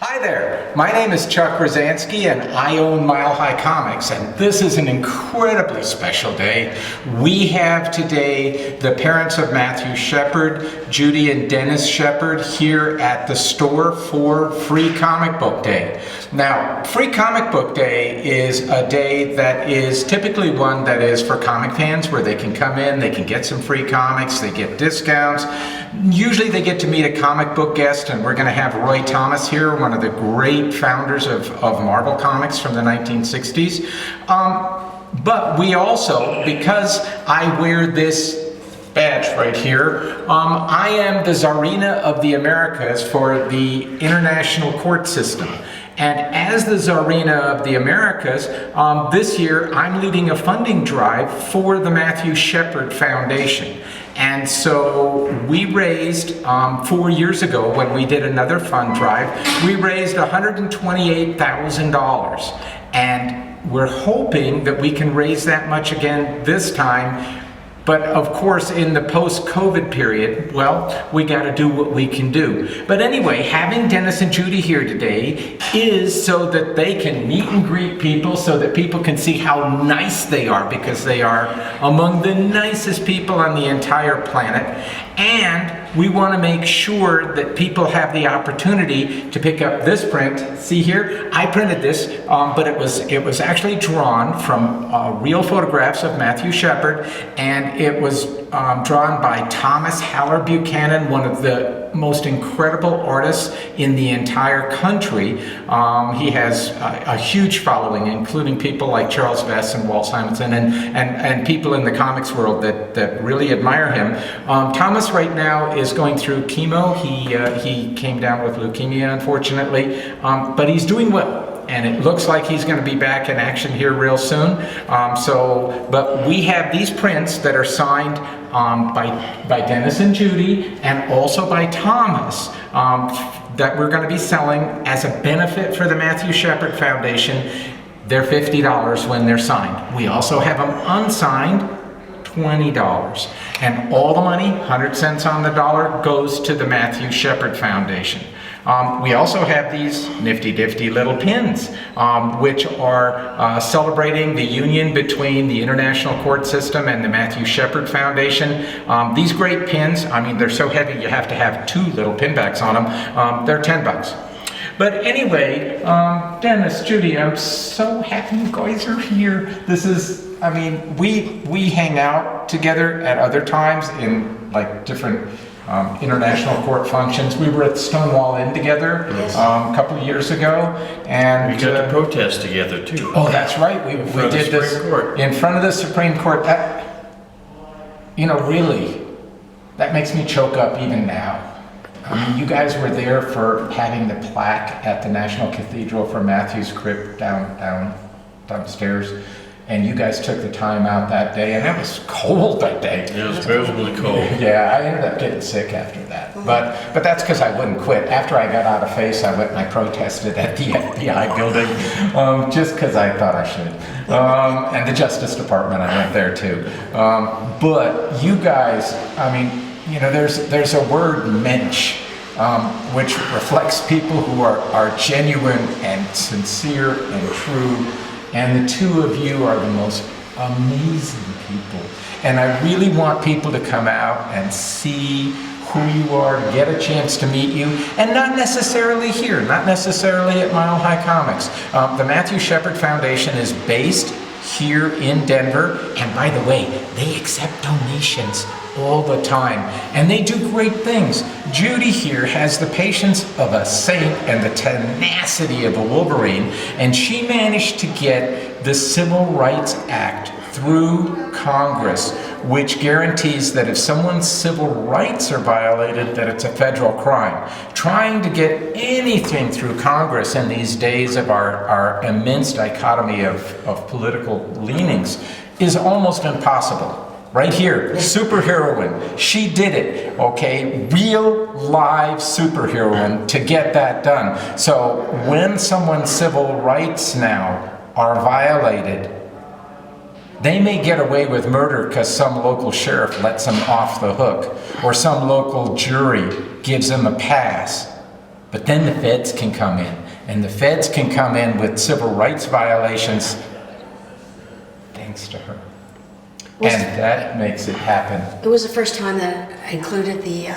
Hi there, my name is Chuck Rozanski and I own Mile High Comics, and this is an incredibly special day. We have today the parents of Matthew Shepard, Judy and Dennis Shepard, here at the store for Free Comic Book Day. Now, Free Comic Book Day is a day that is typically one that is for comic fans, where they can come in, they can get some free comics, they get discounts. Usually they get to meet a comic book guest, and we're going to have Roy Thomas here, one of the great founders of Marvel Comics from the 1960s. But we also, because I wear this badge right here, I am the Tsarina of the Americas for the international court system. And as the Tsarina of the Americas, this year I'm leading a funding drive for the Matthew Shepard Foundation. And so we raised, 4 years ago when we did another fund drive, we raised $128,000. And we're hoping that we can raise that much again this time. But of course, in the post-COVID period, well, we got to do what we can do. But anyway, having Dennis and Judy here today is so that they can meet and greet people, so that people can see how nice they are, because they are among the nicest people on the entire planet. And we want to make sure that people have the opportunity to pick up this print. See here, I printed this, but it was actually drawn from real photographs of Matthew Shepard, and it was drawn by Thomas Haller Buchanan, one of the most incredible artists in the entire country. He has a huge following, including people like Charles Vess and Walt Simonson, and people in the comics world that really admire him. Thomas right now is going through chemo. He came down with leukemia, unfortunately, but he's doing well. And it looks like he's going to be back in action here real soon. But we have these prints that are signed by Dennis and Judy, and also by Thomas, that we're going to be selling as a benefit for the Matthew Shepard Foundation. They're $50 when they're signed. We also have them unsigned, $20. And all the money, 100 cents on the dollar, goes to the Matthew Shepard Foundation. We also have these nifty little pins, which are celebrating the union between the international court system and the Matthew Shepard Foundation. These great pins, I mean, they're so heavy you have to have 2 little pin backs on them. They're $10. But anyway, Dennis, Judy, I'm so happy you guys are here. This is, I mean, we hang out together at other times in like different international court functions. We were at Stonewall Inn together a couple of years ago, and we got to protest together too. Oh, that's right. We did this in front of the Supreme Court. That, you know, really, that makes me choke up even now. I mean, you guys were there for having the plaque at the National Cathedral for Matthew's crypt downstairs. And you guys took the time out that day, and it was cold that day. It was really cold. Yeah, I ended up getting sick after that. But that's because I wouldn't quit. After I got out of face, I went and I protested at the FBI building, just because I thought I should. And the Justice Department, I went there too. But you guys, I mean, you know, there's a word, mensch, which reflects people who are genuine and sincere and true. And the two of you are the most amazing people. And I really want people to come out and see who you are, get a chance to meet you, and not necessarily here, not necessarily at Mile High Comics. The Matthew Shepard Foundation is based here in Denver, and by the way, they accept donations all the time, and they do great things. Judy here has the patience of a saint and the tenacity of a Wolverine, and she managed to get the Civil Rights Act through Congress, which guarantees that if someone's civil rights are violated, that it's a federal crime. Trying to get anything through Congress in these days of our immense dichotomy of political leanings is almost impossible. Right here, superheroine, she did it, okay? Real live superheroine to get that done. So when someone's civil rights now are violated, they may get away with murder because some local sheriff lets them off the hook, or some local jury gives them a pass. But then the feds can come in, and the feds can come in with civil rights violations thanks to her. And that makes it happen. It was the first time that I included the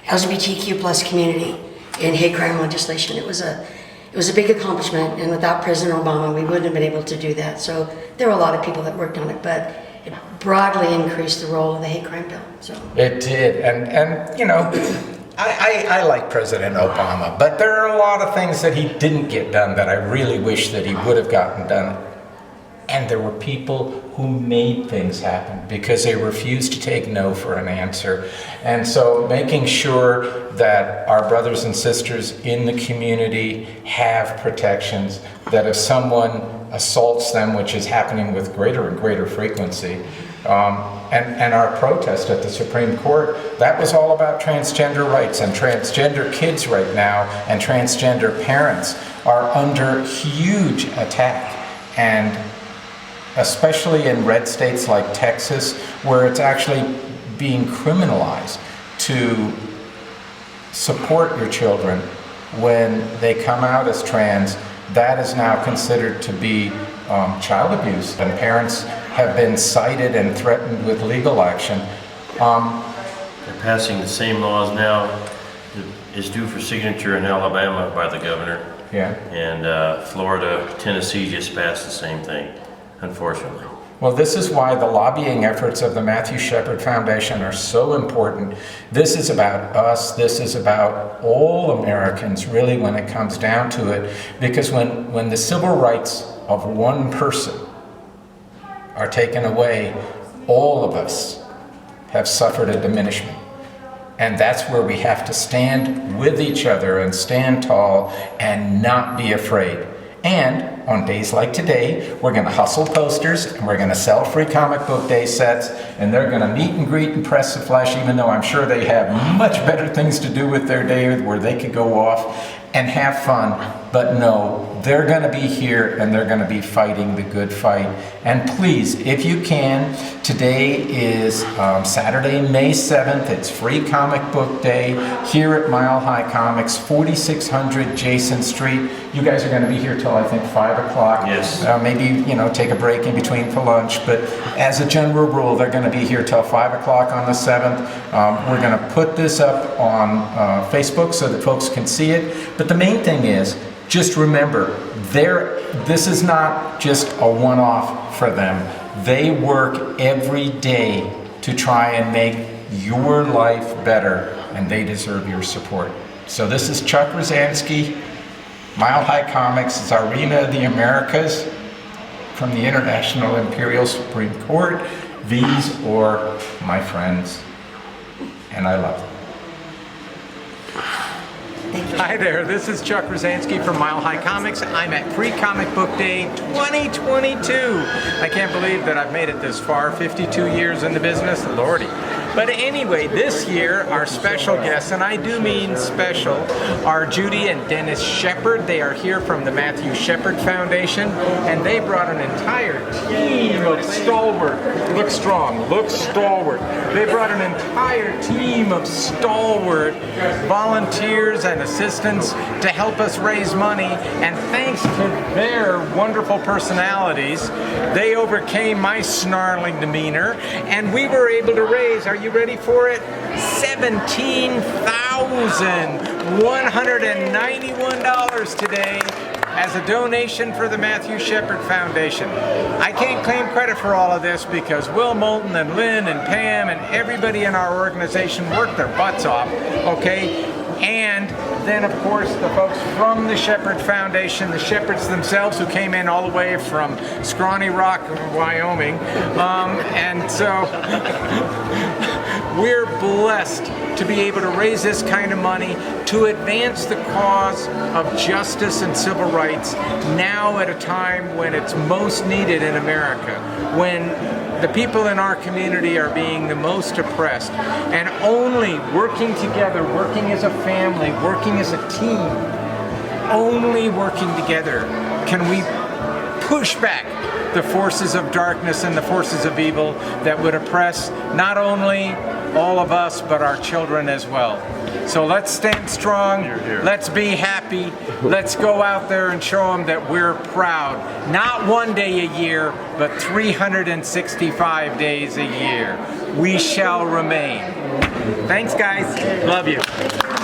LGBTQ plus community in hate crime legislation. It was a big accomplishment, and without President Obama, we wouldn't have been able to do that. So there were a lot of people that worked on it, but it broadly increased the role of the hate crime bill. So It did, and you know, I like President Obama, but there are a lot of things that he didn't get done that I really wish that he would have gotten done. And there were people who made things happen because they refused to take no for an answer. And so making sure that our brothers and sisters in the community have protections, that if someone assaults them, which is happening with greater and greater frequency, and our protest at the Supreme Court, that was all about transgender rights, and transgender kids right now and transgender parents are under huge attack. And especially in red states like Texas, where it's actually being criminalized to support your children when they come out as trans, that is now considered to be child abuse, and parents have been cited and threatened with legal action. They're passing the same laws now that is due for signature in Alabama by the governor. Yeah. And Florida, Tennessee just passed the same thing, unfortunately. Well, this is why the lobbying efforts of the Matthew Shepard Foundation are so important. This is about us. This is about all Americans, really, when it comes down to it. Because when the civil rights of one person are taken away, all of us have suffered a diminishment. And that's where we have to stand with each other and stand tall and not be afraid. And on days like today, we're going to hustle posters, and we're going to sell free comic book day sets, and they're going to meet and greet and press the flesh, even though I'm sure they have much better things to do with their day where they could go off and have fun. But no, they're going to be here, and they're going to be fighting the good fight. And please, if you can, today is Saturday, May 7th. It's free comic book day here at Mile High Comics, 4600 Jason Street. You guys are going to be here till I think 5 o'clock. Yes. Maybe, take a break in between for lunch. But as a general rule, they're going to be here till 5 o'clock on the 7th. We're going to put this up on Facebook so that folks can see it. But the main thing is, just remember, this is not just a one-off for them. They work every day to try and make your life better, and they deserve your support. So this is Chuck Rozanski, Mile High Comics. It's Arena of the Americas from the International Imperial Supreme Court. These are my friends, and I love them. Hi there, this is Chuck Rozanski from Mile High Comics. I'm at Free Comic Book Day 2022. I can't believe that I've made it this far, 52 years in the business, lordy. But anyway, this year, our special guests, and I do mean special, are Judy and Dennis Shepard. They are here from the Matthew Shepard Foundation, and they brought an entire team of stalwart, look strong, look stalwart. They brought an entire team of stalwart volunteers and assistants to help us raise money, and thanks to their wonderful personalities, they overcame my snarling demeanor, and we were able to raise, are you ready for it? $17,191 today as a donation for the Matthew Shepard Foundation. I can't claim credit for all of this because Will Moulton and Lynn and Pam and everybody in our organization worked their butts off, okay? And then, of course, the folks from the Shepard Foundation, the Shepards themselves, who came in all the way from Scrawny Rock, Wyoming. And so we're blessed to be able to raise this kind of money to advance the cause of justice and civil rights now at a time when it's most needed in America, when the people in our community are being the most oppressed, and only working together, working as a family, working as a team, only working together can we push back the forces of darkness and the forces of evil that would oppress not only all of us, but our children as well. So let's stand strong, let's be happy, let's go out there and show them that we're proud. Not one day a year, but 365 days a year. We shall remain. Thanks, guys. Love you.